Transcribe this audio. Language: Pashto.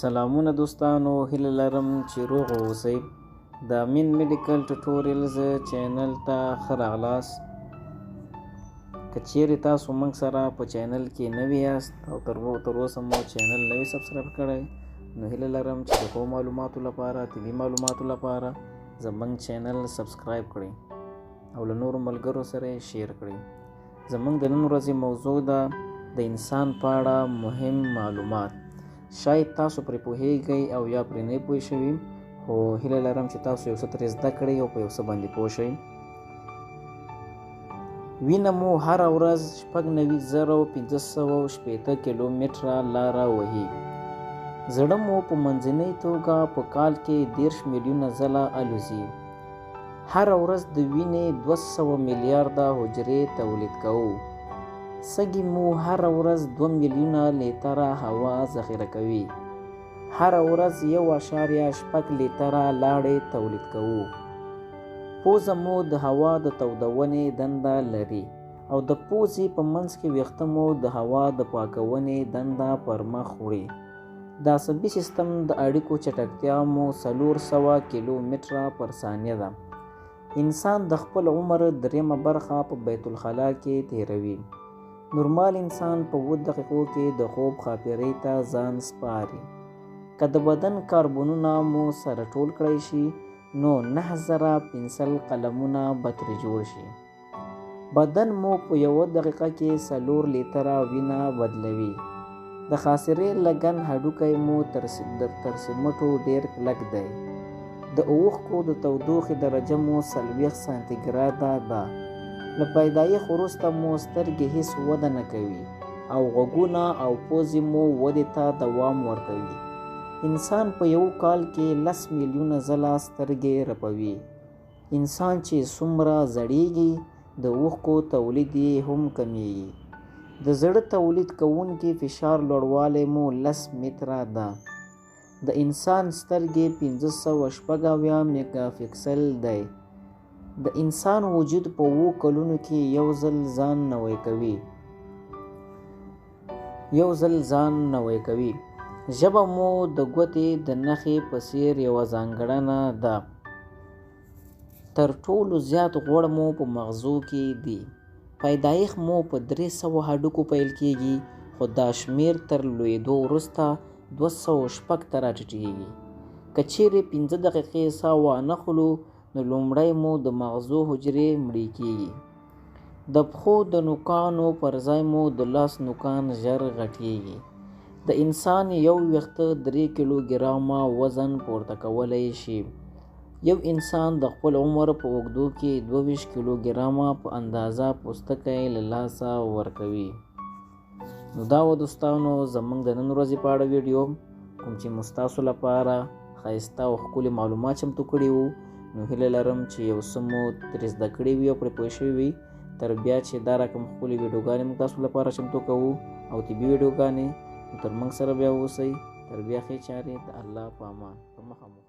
سلامونه دوستانو، هیله لرم چې روغ اوسئ. د امین میډیکل ټوټوریلز چینل ته ښه راغلاست. که چیرې تاسو موږ سره په چینل کې نوي یاست او تر اوسه مو چینل نوي سبسکرایب کړی، نو هیله لرم چې د ښو معلوماتو لپاره، طبي معلوماتو لپاره زموږ چینل سبسکرایب کړئ او له نورو ملګرو سره یې شیر کړئ. زموږ د نن ورځې موضوع ده د انسان په اړه مهم معلومات. شاید تاسو پرې پوهیږئ او یا پرې نه پوه شوي، خو هیله لرم چې تاسو یو څه ترې زده کړئ او په یو څه باندې پوه شئ. وینه مو هره ورځ 96,560 کیلومتره لاره وهي. زړه مو په منځنۍ توګه په کال کې 30 میلیونه ځله الوزي. هره ورځ د وینې 200 میلیارده حجرې تولید کوو. سږي مو هره ورځ 2 میلیونه لیتره هوا ذخیره کوي. هره ورځ 1.8 لیتره لاړې تولید کوو. پوزه مو د هوا د تودونې دنده لري او د پوزې په منځ کې ویښته مو د هوا د پاکونې دنده پر مخ وړي. د عصبي سیستم د اړیکو چټکتیا مو 400 کیلومتره پر ثانیه ده. انسان د خپل عمر 3 برخه په بیت الخلا کې تیروي. نورمال انسان په 7 دقیقو کې د خوب خاطرې ته ځان سپاري. که د بدن کاربنونه مو سره ټول کړی شي، نو 9000 پنسل قلمونه به ترې جوړ شي. بدن مو په 1 دقیقه کې 4 لیتره وینه بدلوي. د خاصرې لګن هډوکی مو تر سمټو ډیر کلک دی. د اوښکو د تودوخې درجه مو 40 سانتي ګراده ده. له پیدایښت وروسته مو سترګې هیڅ وده نه کوي او غوږونه او پوزې مو ودې ته دوام ورکوي. انسان په یو کال کې 10 میلیونه ځله سترګې رپوي. انسان چې څومره زړیږي، د اوښکو تولید یې هم کمیږي. د زړه تولید کوونکي فشار لوړوالی مو 10 متره ده. د انسان سترګې 556 میګا پکسل دی. د انسان وجود په 7 کلونو کې یو ځل ځان نوی کوي. ژبه مو د ګوتې د نښې په څیر یوه ځانګړنه ده. تر ټولو زیات غوړ مو په مغزو کې دي. پیدایښت مو په 300 هډوکو پیل کیږي، خو دا شمیر تر لویدو وروسته 206 ته راټیټیږي. که چیرې 5 دقیقې ساه وانه خلو، نو لومړی مو د مغزو حجرې مړې کیږي. د پښو د نوکانو پر ځای مو د لاس نوکان ژر غټیږي. د انسان یو ویښته 3 کیلوګرامه وزن پورته کولی شي. یو انسان د خپل عمر په اوږدو کې 22 کیلوګرامه په اندازه پوستکی له لاسه ورکوي. نو دا و دوستانو زموږ د نن ورځې په اړه ویډیو، کوم چې مو ستاسو لپاره ښایسته او ښکلي معلومات چمتو کړي وو. نو هیله لرم چې یو څه مو ترې زده کړي وي او پرې پوه شوي وي. تر بیا چې دا رقم ښکلې ویډیوګانې موږ تاسو لپاره چمتو کوو او طبي ویډیوګانې، نو تر موږ سره بیا اوسئ. تر بیا ښې چارې د الله په امان. په مخه مو